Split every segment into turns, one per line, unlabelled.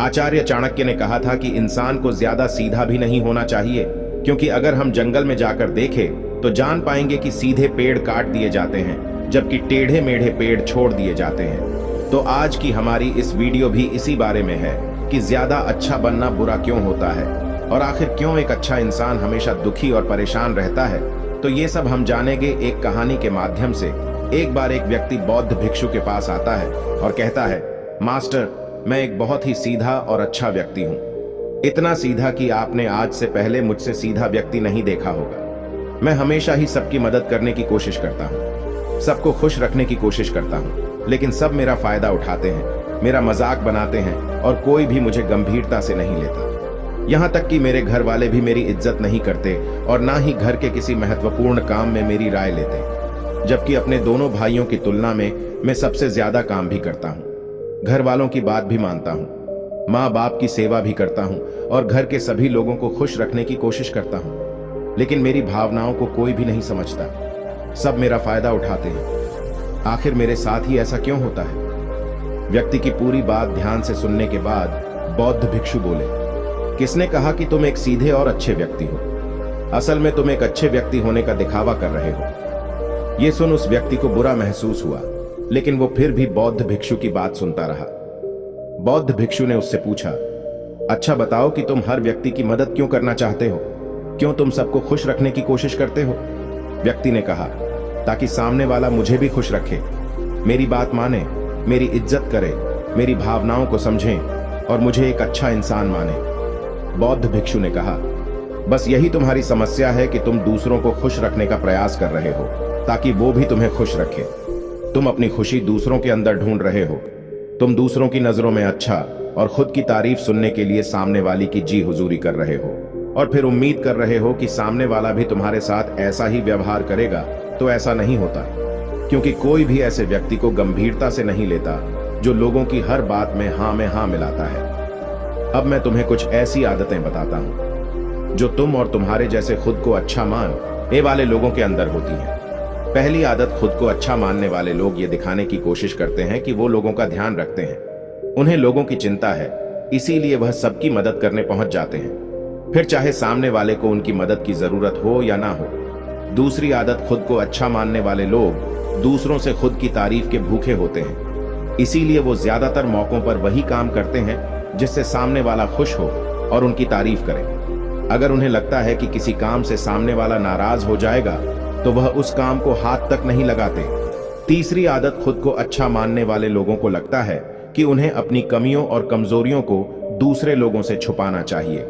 आचार्य चाणक्य ने कहा था कि इंसान को ज्यादा सीधा भी नहीं होना चाहिए, क्योंकि अगर हम जंगल में जाकर देखें तो जान पाएंगे कि सीधे पेड़ काट दिए जाते हैं जबकि टेढ़े मेढ़े पेड़ छोड़ दिए जाते हैं। तो आज की हमारी इस वीडियो भी इसी बारे में है कि ज्यादा अच्छा बनना बुरा क्यों होता है और आखिर क्यों एक अच्छा इंसान हमेशा दुखी और परेशान रहता है। तो ये सब हम जानेंगे एक कहानी के माध्यम से। एक बार एक व्यक्ति बौद्ध भिक्षु के पास आता है और कहता है, मास्टर, मैं एक बहुत ही सीधा और अच्छा व्यक्ति हूँ, इतना सीधा कि आपने आज से पहले मुझसे सीधा व्यक्ति नहीं देखा होगा। मैं हमेशा ही सबकी मदद करने की कोशिश करता हूँ, सबको खुश रखने की कोशिश करता हूँ, लेकिन सब मेरा फायदा उठाते हैं, मेरा मजाक बनाते हैं और कोई भी मुझे गंभीरता से नहीं लेता। यहाँ तक कि मेरे घर वाले भी मेरी इज्जत नहीं करते और ना ही घर के किसी महत्वपूर्ण काम में मेरी राय लेते, जबकि अपने दोनों भाइयों की तुलना में मैं सबसे ज्यादा काम भी करता हूँ, घर वालों की बात भी मानता हूँ, माँ बाप की सेवा भी करता हूँ और घर के सभी लोगों को खुश रखने की कोशिश करता हूँ, लेकिन मेरी भावनाओं को कोई भी नहीं समझता, सब मेरा फायदा उठाते हैं। आखिर मेरे साथ ही ऐसा क्यों होता है? व्यक्ति की पूरी बात ध्यान से सुनने के बाद बौद्ध भिक्षु बोले, किसने कहा कि तुम एक सीधे और अच्छे व्यक्ति हो? असल में तुम एक अच्छे व्यक्ति होने का दिखावा कर रहे हो। यह सुन उस व्यक्ति को बुरा महसूस हुआ, लेकिन वो फिर भी बौद्ध भिक्षु की बात सुनता रहा। बौद्ध भिक्षु ने उससे पूछा, अच्छा बताओ कि तुम हर व्यक्ति की मदद क्यों करना चाहते हो? क्यों तुम सबको खुश रखने की कोशिश करते हो? व्यक्ति ने कहा, ताकि सामने वाला मुझे भी खुश रखे, मेरी बात माने, मेरी इज्जत करे, मेरी भावनाओं को समझें और मुझे एक अच्छा इंसान माने। बौद्ध भिक्षु ने कहा, बस यही तुम्हारी समस्या है कि तुम दूसरों को खुश रखने का प्रयास कर रहे हो ताकि वो भी तुम्हें खुश रखे। तुम अपनी खुशी दूसरों के अंदर ढूंढ रहे हो। तुम दूसरों की नजरों में अच्छा और खुद की तारीफ सुनने के लिए सामने वाली की जी हुजूरी कर रहे हो और फिर उम्मीद कर रहे हो कि सामने वाला भी तुम्हारे साथ ऐसा ही व्यवहार करेगा। तो ऐसा नहीं होता, क्योंकि कोई भी ऐसे व्यक्ति को गंभीरता से नहीं लेता जो लोगों की हर बात में हाँ मिलाता है। अब मैं तुम्हें कुछ ऐसी आदतें बताता हूं जो तुम और तुम्हारे जैसे खुद को अच्छा मान ये वाले लोगों के अंदर होती हैं। पहली आदत, खुद को अच्छा मानने वाले लोग ये दिखाने की कोशिश करते हैं कि वो लोगों का ध्यान रखते हैं। उन्हें लोगों की चिंता है, इसीलिए वह सबकी मदद करने पहुंच जाते हैं, फिर चाहे सामने वाले को उनकी मदद की जरूरत हो या ना हो। दूसरी आदत, खुद को अच्छा मानने वाले लोग दूसरों से खुद की तारीफ के भूखे होते हैं, इसीलिए वो ज्यादातर मौकों पर वही काम करते हैं जिससे सामने वाला खुश हो और उनकी तारीफ करे। अगर उन्हें लगता है कि किसी काम से सामने वाला नाराज हो जाएगा तो वह उस काम को हाथ तक नहीं लगाते। तीसरी आदत, खुद को अच्छा मानने वाले लोगों को लगता है कि उन्हें अपनी कमियों और कमजोरियों को दूसरे लोगों से छुपाना चाहिए,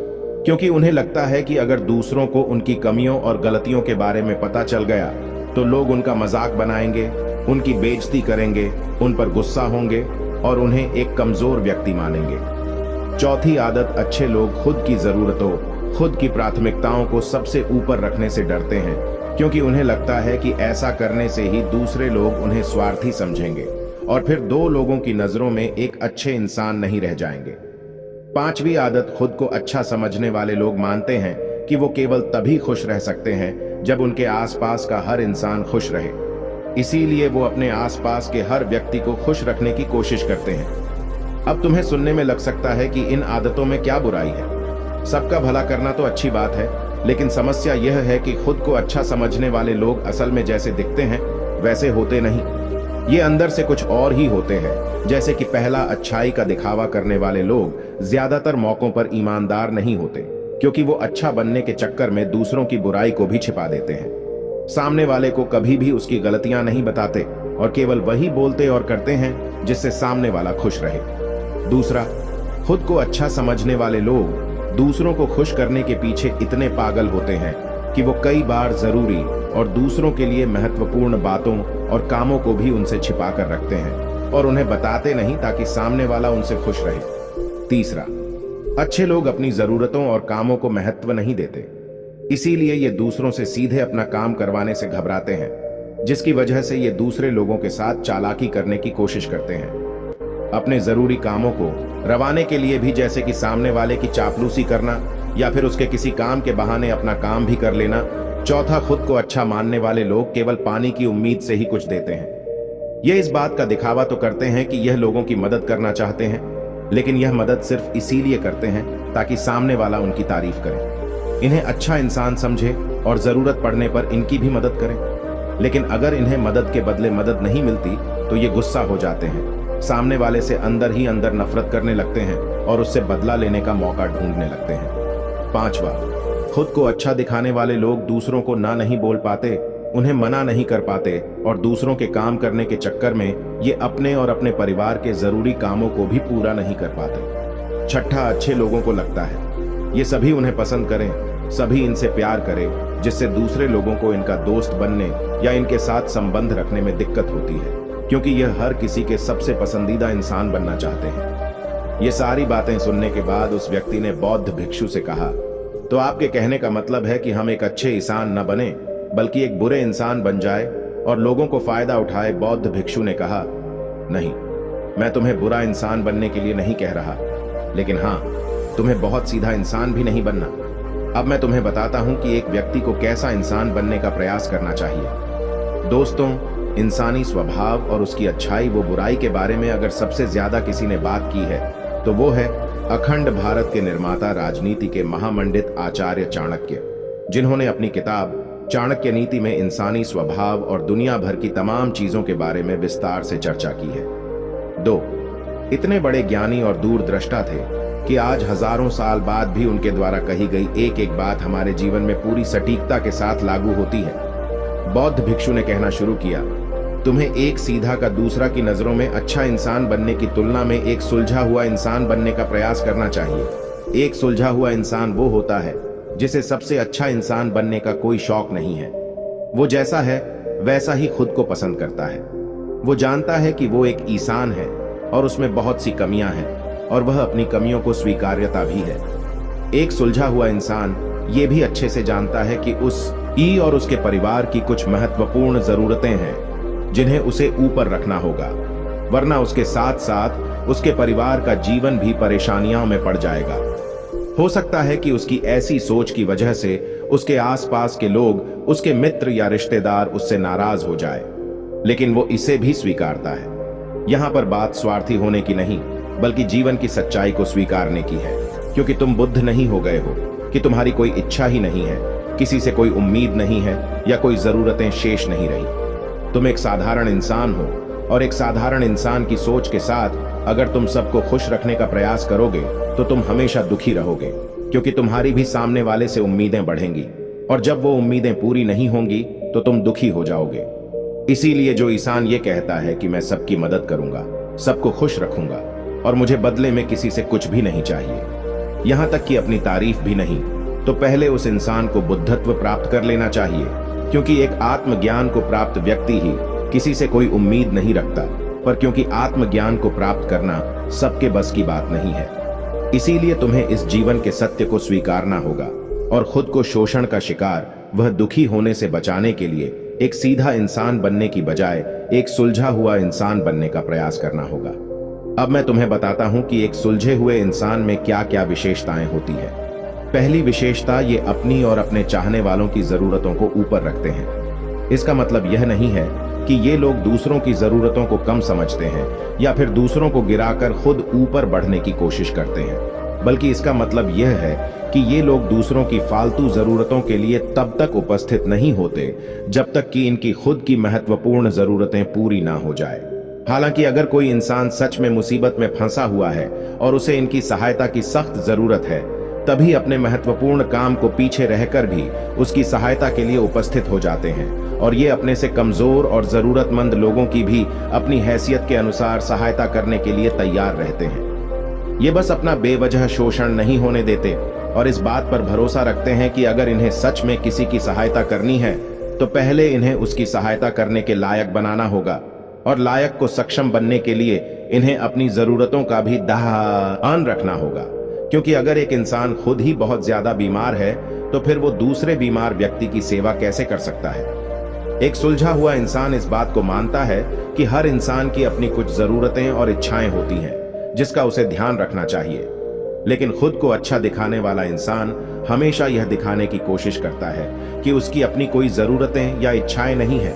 क्योंकि उन्हें लगता है कि अगर दूसरों को उनकी कमियों और गलतियों के बारे में पता चल गया तो लोग उनका मजाक बनाएंगे, उनकी बेइज्जती करेंगे, उन पर गुस्सा होंगे और उन्हें एक कमजोर व्यक्ति मानेंगे। चौथी आदत, अच्छे लोग खुद की जरूरतों, खुद की प्राथमिकताओं को सबसे ऊपर रखने से डरते हैं, क्योंकि उन्हें लगता है कि ऐसा करने से ही दूसरे लोग उन्हें स्वार्थी समझेंगे और फिर दो लोगों की नजरों में एक अच्छे इंसान नहीं रह जाएंगे। पांचवी आदत, खुद को अच्छा समझने वाले लोग मानते हैं कि वो केवल तभी खुश रह सकते हैं जब उनके आसपास का हर इंसान खुश रहे, इसीलिए वो अपने आसपास के हर व्यक्ति को खुश रखने की कोशिश करते हैं। अब तुम्हें सुनने में लग सकता है कि इन आदतों में क्या बुराई है, सबका भला करना तो अच्छी बात है, लेकिन समस्या यह है कि खुद को अच्छा समझने वाले लोग असल में जैसे दिखते हैं वैसे होते नहीं। ये अंदर से कुछ और ही होते हैं। जैसे कि पहला, अच्छाई का दिखावा करने वाले लोग ज्यादातर मौकों पर ईमानदार नहीं होते, क्योंकि वो अच्छा बनने के चक्कर में दूसरों की बुराई को भी छिपा देते हैं। सामने वाले को कभी भी उसकी गलतियां नहीं बताते और केवल वही बोलते और करते हैं जिससे सामने वाला खुश रहे। दूसरा, खुद को अच्छा समझने वाले लोग दूसरों को खुश करने के पीछे इतने पागल होते हैं कि वो कई बार जरूरी और दूसरों के लिए महत्वपूर्ण बातों और कामों को भी उनसे छिपा कर रखते हैं और उन्हें बताते नहीं ताकि सामने वाला उनसे खुश रहे। तीसरा, अच्छे लोग अपनी जरूरतों और कामों को महत्व नहीं देते, इसीलिए ये दूसरों से सीधे अपना काम करवाने से घबराते हैं, जिसकी वजह से ये दूसरे लोगों के साथ चालाकी करने की कोशिश करते हैं। अपने जरूरी कामों को रवाने के लिए भी, जैसे कि सामने वाले की चापलूसी करना या फिर उसके किसी काम के बहाने अपना काम भी कर लेना। चौथा, खुद को अच्छा मानने वाले लोग केवल पानी की उम्मीद से ही कुछ देते हैं। ये इस बात का दिखावा तो करते हैं कि यह लोगों की मदद करना चाहते हैं, लेकिन यह मदद सिर्फ इसीलिए करते हैं ताकि सामने वाला उनकी तारीफ करे, इन्हें अच्छा इंसान समझे और जरूरत पड़ने पर इनकी भी मदद करें। लेकिन अगर इन्हें मदद के बदले मदद नहीं मिलती तो ये गुस्सा हो जाते हैं, सामने वाले से अंदर ही अंदर नफरत करने लगते हैं और उससे बदला लेने का मौका ढूंढने लगते हैं। 5वां, खुद को अच्छा दिखाने वाले लोग दूसरों को ना नहीं बोल पाते, उन्हें मना नहीं कर पाते और दूसरों के काम करने के चक्कर में ये अपने और अपने परिवार के जरूरी कामों को भी पूरा नहीं कर पाते। 6, अच्छे लोगों को लगता है ये सभी उन्हें पसंद करें, सभी इनसे प्यार करें, जिससे दूसरे लोगों को इनका दोस्त बनने या इनके साथ संबंध रखने में दिक्कत होती है, क्योंकि यह हर किसी के सबसे पसंदीदा इंसान बनना चाहते हैं। ये सारी बातें सुनने के बाद उस व्यक्ति ने बौद्ध भिक्षु से कहा, तो आपके कहने का मतलब है कि हम एक अच्छे इंसान न बने बल्कि एक बुरे इंसान बन जाए और लोगों को फायदा उठाए। बौद्ध भिक्षु ने कहा, नहीं, मैं तुम्हें बुरा इंसान बनने के लिए नहीं कह रहा, लेकिन हाँ, तुम्हें बहुत सीधा इंसान भी नहीं बनना। अब मैं तुम्हें बताता हूं कि एक व्यक्ति को कैसा इंसान बनने का प्रयास करना चाहिए। दोस्तों, इंसानी स्वभाव और उसकी अच्छाई व बुराई के बारे में अगर सबसे ज्यादा किसी ने बात की है तो वो है अखंड भारत के निर्माता, राजनीति के महामंडित आचार्य चाणक्य, जिन्होंने अपनी किताब चाणक्य नीति में इंसानी स्वभाव और दुनिया भर की तमाम चीजों के बारे में विस्तार से चर्चा की है। 2, इतने बड़े ज्ञानी और दूरदृष्टा थे कि आज हजारों साल बाद भी उनके द्वारा कही गई एक एक बात हमारे जीवन में पूरी सटीकता के साथ लागू होती है। बौद्ध भिक्षु ने कहना शुरू किया, तुम्हें एक सीधा का दूसरा की नजरों में अच्छा इंसान बनने की तुलना में एक सुलझा हुआ इंसान बनने का प्रयास करना चाहिए। एक सुलझा हुआ इंसान वो होता है जिसे सबसे अच्छा इंसान बनने का कोई शौक नहीं है। वो जैसा है वैसा ही खुद को पसंद करता है। वो जानता है कि वो एक इंसान है और उसमें बहुत सी कमियां हैं और वह अपनी कमियों को स्वीकार्यता भी है। एक सुलझा हुआ इंसान ये भी अच्छे से जानता है कि उस और उसके परिवार की कुछ महत्वपूर्ण जरूरतें हैं जिन्हें उसे ऊपर रखना होगा, वरना उसके साथ साथ उसके परिवार का जीवन भी परेशानियों में पड़ जाएगा। हो सकता है कि उसकी ऐसी सोच की वजह से उसके आसपास के लोग, उसके मित्र या रिश्तेदार उससे नाराज हो जाए, लेकिन वो इसे भी स्वीकारता है। यहां पर बात स्वार्थी होने की नहीं बल्कि जीवन की सच्चाई को स्वीकारने की है, क्योंकि तुम बुद्ध नहीं हो गए हो कि तुम्हारी कोई इच्छा ही नहीं है, किसी से कोई उम्मीद नहीं है या कोई जरूरतें शेष नहीं रही। तुम एक साधारण इंसान हो और एक साधारण इंसान की सोच के साथ अगर तुम सबको खुश रखने का प्रयास करोगे तो तुम हमेशा दुखी रहोगे, क्योंकि तुम्हारी भी सामने वाले से उम्मीदें बढ़ेंगी और जब वो उम्मीदें पूरी नहीं होंगी तो तुम दुखी हो जाओगे। इसीलिए जो इंसान ये कहता है कि मैं सबकी मदद करूंगा, सबको खुश रखूंगा और मुझे बदले में किसी से कुछ भी नहीं चाहिए, यहां तक कि अपनी तारीफ भी नहीं, तो पहले उस इंसान को बुद्धत्व प्राप्त कर लेना चाहिए, क्योंकि एक आत्मज्ञान को प्राप्त व्यक्ति ही किसी से कोई उम्मीद नहीं रखता, पर क्योंकि आत्मज्ञान को प्राप्त करना सबके बस की बात नहीं है। इसीलिए तुम्हें इस जीवन के सत्य को स्वीकारना होगा और खुद को शोषण का शिकार, वह दुखी होने से बचाने के लिए एक सीधा इंसान बनने की बजाय एक सुलझा हुआ इंसान बनने का प्रयास करना होगा। अब मैं तुम्हें बताता हूं कि एक सुलझे हुए इंसान में क्या क्या विशेषताएं होती है। पहली विशेषता, ये अपनी और अपने चाहने वालों की जरूरतों को ऊपर रखते हैं। इसका मतलब यह नहीं है कि ये लोग दूसरों की जरूरतों को कम समझते हैं या फिर दूसरों को गिराकर खुद ऊपर बढ़ने की कोशिश करते हैं, बल्कि इसका मतलब यह है कि ये लोग दूसरों की फालतू जरूरतों के लिए तब तक उपस्थित नहीं होते जब तक कि इनकी खुद की महत्वपूर्ण जरूरतें पूरी ना हो जाए। हालांकि अगर कोई इंसान सच में मुसीबत में फंसा हुआ है और उसे इनकी सहायता की सख्त जरूरत है, तभी अपने महत्वपूर्ण काम को पीछे रहकर भी उसकी सहायता के लिए उपस्थित हो जाते हैं और ये अपने से कमजोर और जरूरतमंद लोगों की भी अपनी हैसियत के अनुसार सहायता करने के लिए तैयार रहते हैं। ये बस अपना बेवजह शोषण नहीं होने देते और इस बात पर भरोसा रखते हैं कि अगर इन्हें सच में किसी की सहायता करनी है तो पहले इन्हें उसकी सहायता करने के लायक बनाना होगा, और लायक को सक्षम बनने के लिए इन्हें अपनी जरूरतों का भी ध्यान रखना होगा, क्योंकि अगर एक इंसान खुद ही बहुत ज्यादा बीमार है तो फिर वो दूसरे बीमार व्यक्ति की सेवा कैसे कर सकता है। एक सुलझा हुआ इंसान इस बात को मानता है कि हर इंसान की अपनी कुछ जरूरतें और इच्छाएं होती हैं जिसका उसे ध्यान रखना चाहिए, लेकिन खुद को अच्छा दिखाने वाला इंसान हमेशा यह दिखाने की कोशिश करता है कि उसकी अपनी कोई जरूरतें या इच्छाएं नहीं है,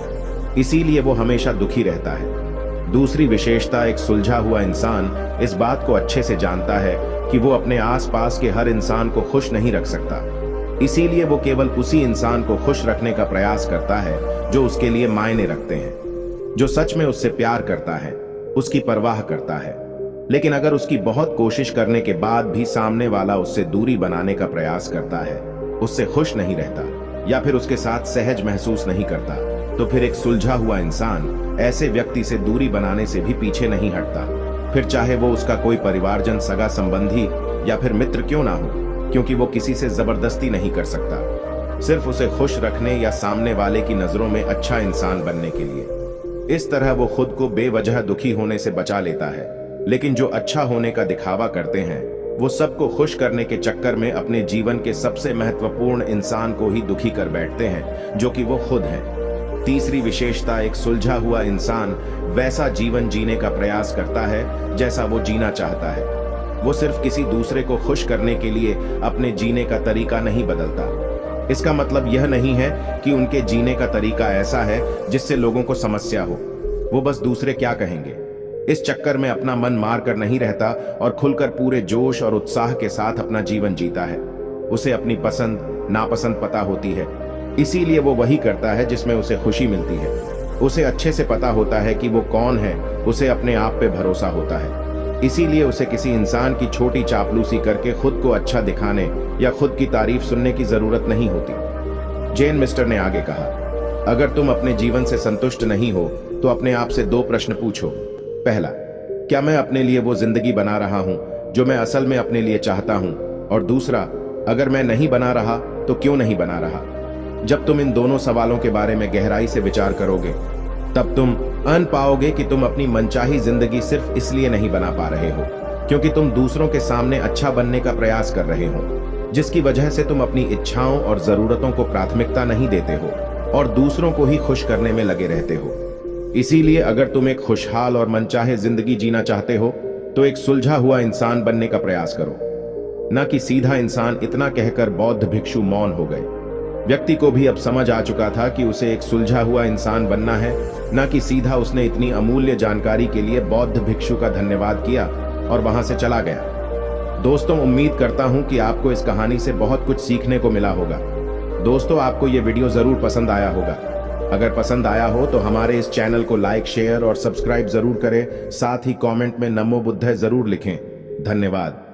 इसीलिए वो हमेशा दुखी रहता है। दूसरी विशेषता, एक सुलझा हुआ इंसान इस बात को अच्छे से जानता है कि वो अपने आसपास के हर इंसान को खुश नहीं रख सकता। इसीलिए वो केवल उसी इंसान को खुश रखने का प्रयास करता है जो उसके लिए मायने रखते हैं, जो सच में उससे प्यार करता है, उसकी परवाह करता है। लेकिन अगर उसकी बहुत कोशिश करने के बाद भी सामने वाला उससे दूरी बनाने का प्रयास करता है, उससे खुश नहीं रहता या फिर उसके साथ सहज महसूस नहीं करता, तो फिर एक सुलझा हुआ इंसान ऐसे व्यक्ति से दूरी बनाने से भी पीछे नहीं हटता। फिर चाहे वो उसका कोई परिवारजन, सगा संबंधी या फिर मित्र क्यों ना हो, क्योंकि वो किसी से जबरदस्ती नहीं कर सकता, सिर्फ उसे खुश रखने या सामने वाले की नजरों में अच्छा इंसान बनने के लिए। इस तरह वो खुद को बेवजह दुखी होने से बचा लेता है। लेकिन जो अच्छा होने का दिखावा करते हैं, वो सबको खुश करने के चक्कर में अपने जीवन के सबसे महत्वपूर्ण इंसान को ही दुखी कर बैठते हैं, जो कि वो खुद हैं। तीसरी विशेषता, एक सुलझा हुआ इंसान वैसा जीवन जीने का प्रयास करता है जैसा वो जीना चाहता है। वो सिर्फ किसी दूसरे को खुश करने के लिए अपने जीने का तरीका नहीं बदलता। इसका मतलब यह नहीं है कि उनके जीने का तरीका ऐसा है जिससे लोगों को समस्या हो। वो बस दूसरे क्या कहेंगे इस चक्कर में अपना मन मार कर नहीं रहता और खुलकर पूरे जोश और उत्साह के साथ अपना जीवन जीता है। उसे अपनी पसंद नापसंद पता होती है, इसीलिए वो वही करता है जिसमें उसे खुशी मिलती है। उसे अच्छे से पता होता है कि वो कौन है, उसे अपने आप पे भरोसा होता है। इसीलिए उसे किसी इंसान की छोटी चापलूसी करके खुद को अच्छा दिखाने या खुद की तारीफ सुनने की जरूरत नहीं होती। जेन मिस्टर ने आगे कहा, अगर तुम अपने जीवन से संतुष्ट नहीं हो तो अपने आप से 2 प्रश्न पूछो। पहला, क्या मैं अपने लिए वो जिंदगी बना रहा हूं जो मैं असल में अपने लिए चाहता हूं? और दूसरा, अगर मैं नहीं बना रहा तो क्यों नहीं बना रहा? जब तुम इन दोनों सवालों के बारे में गहराई से विचार करोगे, तब तुम अन पाओगे कि तुम अपनी मनचाही जिंदगी सिर्फ इसलिए नहीं बना पा रहे हो क्योंकि तुम दूसरों के सामने अच्छा बनने का प्रयास कर रहे हो, जिसकी वजह से तुम अपनी इच्छाओं और जरूरतों को प्राथमिकता नहीं देते हो और दूसरों को ही खुश करने में लगे रहते हो। इसीलिए अगर तुम एक खुशहाल और मनचाहे जिंदगी जीना चाहते हो तो एक सुलझा हुआ इंसान बनने का प्रयास करो, न कि सीधा इंसान। इतना कहकर बौद्ध भिक्षु मौन हो गए। व्यक्ति को भी अब समझ आ चुका था कि उसे एक सुलझा हुआ इंसान बनना है, न कि सीधा। उसने इतनी अमूल्य जानकारी के लिए बौद्ध भिक्षु का धन्यवाद किया और वहां से चला गया। दोस्तों, उम्मीद करता हूं कि आपको इस कहानी से बहुत कुछ सीखने को मिला होगा। दोस्तों, आपको ये वीडियो जरूर पसंद आया होगा। अगर पसंद आया हो तो हमारे इस चैनल को लाइक, शेयर और सब्सक्राइब जरूर करें। साथ ही कमेंट में नमो बुद्धाय जरूर लिखें। धन्यवाद।